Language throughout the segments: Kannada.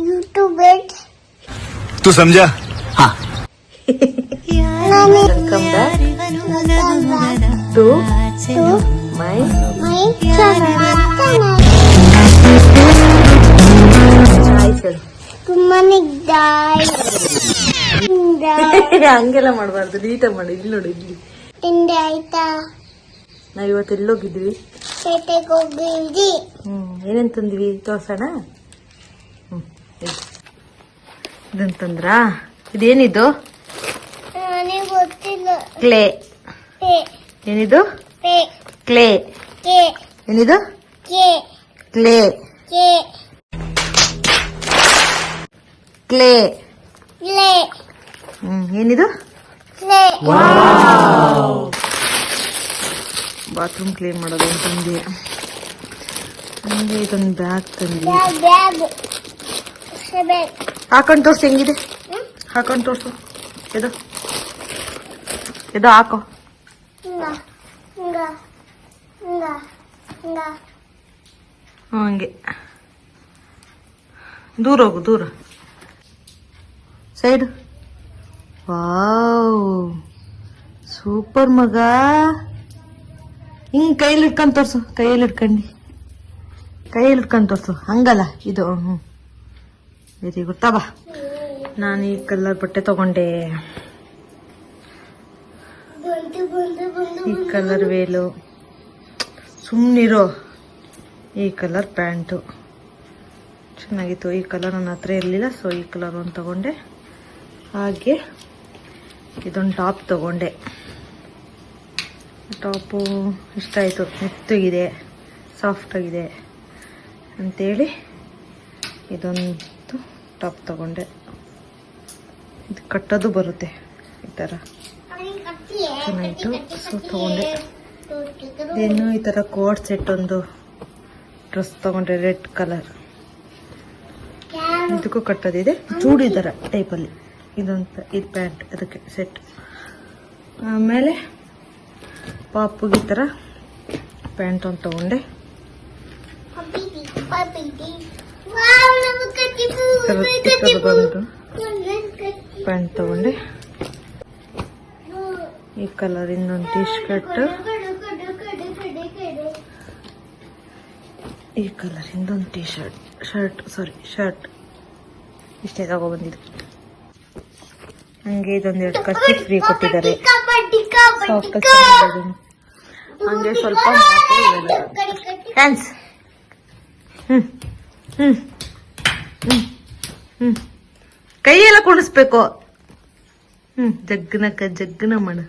YouTube it. तू समझा? हाँ. Welcome back to my channel. ತುಂಬಾನೇ ಹಂಗೆಲ್ಲ ಮಾಡಬಾರ್ದು, ನೀಟಾಗಿ ಮಾಡಿ. ಇಲ್ಲಿ ನೋಡಿ, ಇಲ್ಲಿ ತಿಂಡಿ ಆಯ್ತಾ? ನಾವ್ ಇವತ್ತು ಎಲ್ಲೋಗಿದ್ವಿ? ಪೇಟೆಗೆ ಹೋಗಿದ್ವಿ. ಏನೇನ್ ತಂದ್ವಿ ತೋರ್ಸೋಣ. ಇದನ್ ತಂದ್ರಾ? ಇದೇನಿದು? ನನಗೆ ಗೊತ್ತಿಲ್ಲ. ಕ್ಲೇ. ಏನಿದು? ಕ್ಲೇ. ಏನಿದು? ಕ್ಲೇ. ಕ್ಲೇ. ಏನಿದು? ಬಾತ್ರೂಮ್ ಕ್ಲೀನ್ ಮಾಡೋದು ಅಂತಂದು ಹಂಗೆ ಇದೊಂದು ಬ್ಯಾಗ್ ತಂದ್ವಿ. ಹಾಕೊಂಡು ತೋರ್ಸು, ಹೆಂಗಿದೆ ಹಾಕೊಂಡು ತೋರ್ಸು. ಇದು ಹಾಕೋ. ಹಂಗೆ ದೂರ ಹೋಗು, ದೂರ ಸೈಡ್. ವಾವ್, ಸೂಪರ್ ಮಗ. ಹಿಂಗ್ ಕೈಯಲ್ಲಿ ಇಟ್ಕೊಂಡ್ ತೋರ್ಸು, ಕೈಯಲ್ಲಿ ಇಟ್ಕೊಂಡ್ ತೋರ್ಸು. ಹಂಗಲ್ಲ ಇದು. Very good. ತಬಾ, ನಾನು ಈ ಕಲರ್ ಬಟ್ಟೆ ತಗೊಂಡೆ. ಈ ಕಲರ್ ವೇಲು. ಸುಮ್ಮನಿರೋ. ಈ ಕಲರ್ ಪ್ಯಾಂಟು ಚೆನ್ನಾಗಿತ್ತು. ಈ ಕಲರ್ ನನ್ನ ಹತ್ರ ಇರಲಿಲ್ಲ, ಸೊ ಈ ಕಲರ್ ಒಂದು ತಗೊಂಡೆ. ಹಾಗೆ ಇದೊಂದು ಟಾಪ್ ತಗೊಂಡೆ. ಟಾಪು ಇಷ್ಟ ಆಯಿತು, ಮೆತ್ತಗಿದೆ, ಸಾಫ್ಟಾಗಿದೆ ಅಂಥೇಳಿ ಇದೊಂದು ಟಾಪ್ ತಗೊಂಡೆ. ಇದು ಕಟ್ಟೋದು ಬರುತ್ತೆ ಈ ಥರ, ಚೆನ್ನಾಗಿತ್ತು, ಸೊ ತಗೊಂಡೆ. ಇನ್ನು ಈ ಥರ ಕೋಟ್ ಸೆಟ್ ಒಂದು ಡ್ರೆಸ್ ತಗೊಂಡ್ರೆ, ರೆಡ್ ಕಲರ್. ಇದಕ್ಕೂ ಕಟ್ಟೋದಿದೆ, ಚೂಡಿದಾರ ಟೈಪಲ್ಲಿ. ಇದು ಪ್ಯಾಂಟ್, ಅದಕ್ಕೆ ಸೆಟ್. ಆಮೇಲೆ ಪಾಪುಗೆ ಈ ಥರ ಪ್ಯಾಂಟ್ ಒಂದು ತಗೊಂಡೆ. ಬಂದು ಪ್ಯಾಂಟ್ ತಗೊಂಡೆ. ಈ ಕಲರ್ ಇನ್ನೊಂದು ಟೀ ಶರ್ಟ್. ಈ ಕಲರ್ ಇನ್ನೊಂದು ಟೀ ಶರ್ಟ್ ಇಷ್ಟೇ ತಗೊಬಂದಿದ್ದು. ಹಂಗೆ ಇದೊಂದೆರಡು ಕರ್ಚಿ ಫ್ರೀ ಕೊಟ್ಟಿದ್ದಾರೆ. ಹಂಗೆ ಸ್ವಲ್ಪ ಥ್ಯಾಂಕ್ಸ್. ಕೈಯೆಲ್ಲ ಕುಣಿಸ್ಬೇಕು. ಜಗ್ಗನ ಮಾಡ.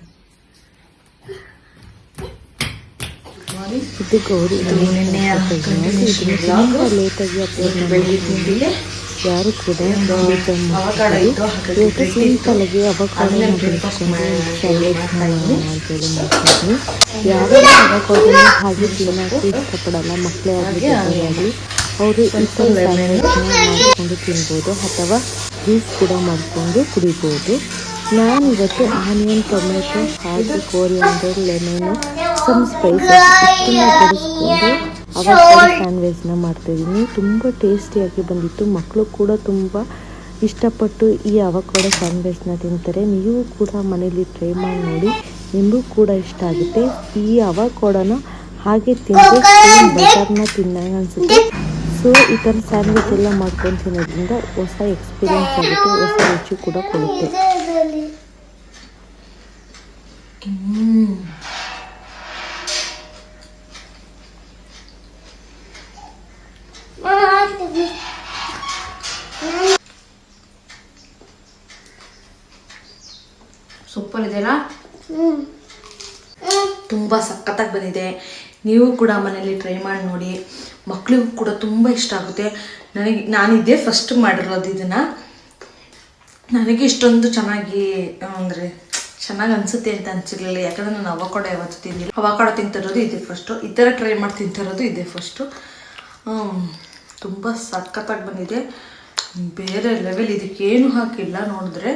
ಇದು ಗೌರಿ ಲೇಟಾಗಿ ಅಪ್ಲೋಡ್, ಯಾರು ಕೂಡ ಇವತ್ತು ಸಿಂಪಲ್ ಆಗಿ ಅವಕಾಡೋ ಅಂತೇಳಿ ಮಾಡ್ತೀನಿ. ಯಾರು ಅವಕಾಡೋನ ಹಾಗೆ ತಿನ್ನೋಕೆ ಇಷ್ಟಪಡಲ್ಲ, ಮಕ್ಕಳೇ ಆಗಲಿ ಅವರು ಈ ಥರ ಮಾಡಿಕೊಂಡು ತಿನ್ಬೋದು, ಅಥವಾ ಜ್ಯೂಸ್ ಕೂಡ ಮಾಡಿಕೊಂಡು ಕುಡಿಬೋದು. ನಾನಿವತ್ತು ಆನಿಯನ್, ಟೊಮೆಟೊ ಹಾಗೆ ಕೋರಿಯಾಂಡರ್, ಲೆಮನು, ಸಮ್ ಸ್ಪೈಸಸ್ ಇಷ್ಟನ್ನು ಬೆಳೆಸ್ಕೊಂಡು ಅವಕಾಡೋ ಸ್ಯಾಂಡ್ವಿಚ್ನ ಮಾಡ್ತಾಯಿದ್ದೀನಿ. ತುಂಬ ಟೇಸ್ಟಿಯಾಗಿ ಬಂದಿತ್ತು. ಮಕ್ಕಳು ಕೂಡ ತುಂಬ ಇಷ್ಟಪಟ್ಟು ಈ ಅವಕಾಡೋ ಸ್ಯಾಂಡ್ವಿಚ್ನ ತಿಂತಾರೆ. ನೀವು ಕೂಡ ಮನೇಲಿ ಟ್ರೈ ಮಾಡಿ ನೋಡಿ, ನಿಮಗೂ ಕೂಡ ಇಷ್ಟ ಆಗುತ್ತೆ. ಈ ಅವಕಾಡೋನ ಹಾಗೆ ತಿಂದರೆ ಬಟರ್ನ ತಿನ್ನಂಗೆ ಅನಿಸುತ್ತೆ. ಸೊ ಈ ಥರ ಸ್ಯಾಂಡ್ವಿಚ್ ಎಲ್ಲ ಮಾಡ್ಕೊಂಡು ತಿನ್ನೋದ್ರಿಂದ ಹೊಸ ಎಕ್ಸ್ಪೀರಿಯನ್ಸ್ ಆಗುತ್ತೆ, ಹೊಸ ರುಚಿ ಕೂಡ ಕೊಡುತ್ತೆ. ಸೂಪರ್ ಇದೆಯಲ್ಲ, ತುಂಬಾ ಸಖತ್ತಾಗಿ ಬಂದಿದೆ. ನೀವು ಕೂಡ ಮನೇಲಿ ಟ್ರೈ ಮಾಡಿ ನೋಡಿ, ಮಕ್ಕಳಿಗೂ ಕೂಡ ತುಂಬ ಇಷ್ಟ ಆಗುತ್ತೆ. ನಾನಿದೇ ಫಸ್ಟ್ ಮಾಡಿರೋದು ಇದನ್ನ. ನನಗೆ ಇಷ್ಟೊಂದು ಚೆನ್ನಾಗಿ ಅಂದರೆ ಚೆನ್ನಾಗಿ ಅನಿಸುತ್ತೆ ಅಂತ ಅನಿಸಿರಲಿಲ್ಲ, ಯಾಕಂದರೆ ನಾನು ಅವಕಾಡೋ ಯಾವತ್ತೂ ತಿಂದಿಲ್ಲ. ಅವಕಾಡೋ ತಿಂತಿರೋದು ಇದೆ ಫಸ್ಟು, ಈ ಥರ ಟ್ರೈ ಮಾಡಿ ತಿಂತಿರೋದು ಇದೆ ಫಸ್ಟು. ತುಂಬ ಸಖತ್ತಾಗಿ ಬಂದಿದೆ, ಬೇರೆ ಲೆವೆಲ್. ಇದಕ್ಕೇನು ಹಾಕಿಲ್ಲ, ನೋಡಿದ್ರೆ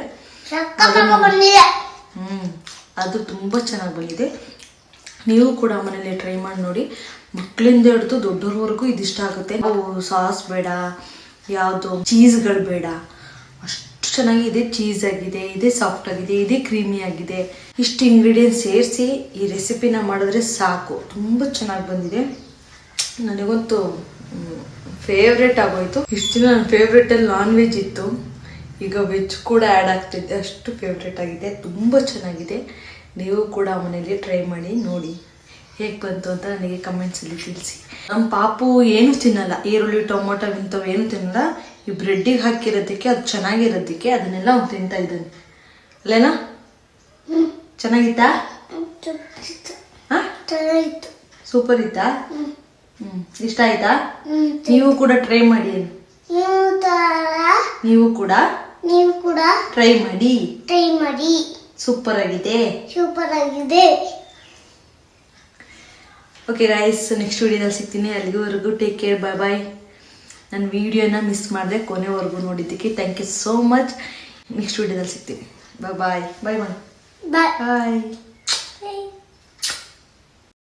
ಅದು ತುಂಬ ಚೆನ್ನಾಗಿ ಬಂದಿದೆ. ನೀವು ಕೂಡ ಮನೇಲಿ ಟ್ರೈ ಮಾಡಿ ನೋಡಿ. ಮಕ್ಕಳಿಂದ ಹಿಡಿದು ದೊಡ್ಡವ್ರವರೆಗೂ ಇದಿಷ್ಟ ಆಗುತ್ತೆ. ನಾವು ಸಾಸ್ ಬೇಡ, ಯಾವುದು ಚೀಸ್ಗಳು ಬೇಡ, ಅಷ್ಟು ಚೆನ್ನಾಗಿದೆ. ಚೀಸ್ ಆಗಿದೆ, ಇದೇ ಸಾಫ್ಟ್ ಆಗಿದೆ, ಇದೇ ಕ್ರೀಮಿ ಆಗಿದೆ. ಇಷ್ಟು ಇಂಗ್ರೀಡಿಯೆಂಟ್ಸ್ ಸೇರಿಸಿ ಈ ರೆಸಿಪಿನ ಮಾಡಿದ್ರೆ ಸಾಕು. ತುಂಬ ಚೆನ್ನಾಗಿ ಬಂದಿದೆ. ನನಗಂತೂ ಫೇವ್ರೆಟ್ ಆಗೋಯ್ತು. ಇಷ್ಟು ದಿನ ನನ್ನ ಫೇವ್ರೆಟಲ್ಲಿ ನಾನ್ ವೆಜ್ ಇತ್ತು, ಈಗ ವೆಜ್ ಕೂಡ ಆ್ಯಡ್ ಆಗ್ತಿದ್ದೆ. ಅಷ್ಟು ಫೇವ್ರೆಟ್ ಆಗಿದೆ, ತುಂಬ ಚೆನ್ನಾಗಿದೆ. ನೀವು ಕೂಡ ಮನೇಲಿ ಟ್ರೈ ಮಾಡಿ ನೋಡಿ ಹೇಗೆ ಬಂತು ಅಂತ ನನಗೆ ಕಮೆಂಟ್ಸಲ್ಲಿ ತಿಳಿಸಿ. ನಮ್ಮ ಪಾಪು ಏನೂ ತಿನ್ನಲ್ಲ, ಈರುಳ್ಳಿ ಟೊಮೊಟೊ ಇಂಥವು ಏನೂ ತಿನ್ನಲ್ಲ. ಈ ಬ್ರೆಡ್ಡಿಗೆ ಹಾಕಿರೋದಕ್ಕೆ, ಅದು ಚೆನ್ನಾಗಿರೋದಕ್ಕೆ ಅದನ್ನೆಲ್ಲ ಅವ್ನು ತಿಂತಾ ಇದ್ದಾನೆ. ಅಲ್ಲೇನಾ? ಚೆನ್ನಾಗಿತ್ತಾ? ಸೂಪರ್ ಇತ್ತಾ? ಇಷ್ಟ ಆಯ್ತಾ? ನೀವು ಕೂಡ ಟ್ರೈ ಮಾಡಿ. ನೀವು ಕೂಡ ಟ್ರೈ ಮಾಡಿ. ಸೂಪರ್ ಆಗಿದೆ. ಓಕೆ ಗೈಸ್, ನೆಕ್ಸ್ಟ್ ವಿಡಿಯೋದಲ್ಲಿ ಸಿಗ್ತೀನಿ. ಅಲ್ಲಿವರೆಗೂ ಟೇಕ್ ಕೇರ್, ಬಾಯ್ ಬಾಯ್. ನನ್ನ ವಿಡಿಯೋನ ಮಿಸ್ ಮಾಡಿದೆ ಕೊನೆವರೆಗೂ ನೋಡಿದ್ದಕ್ಕೆ thank you so much. Next ವಿಡಿಯೋದಲ್ಲಿ ಸಿಗ್ತೀನಿ. ಬಾಯ್ ಬಾಯ್. ಬಾಯ್ ಬಾಯ್.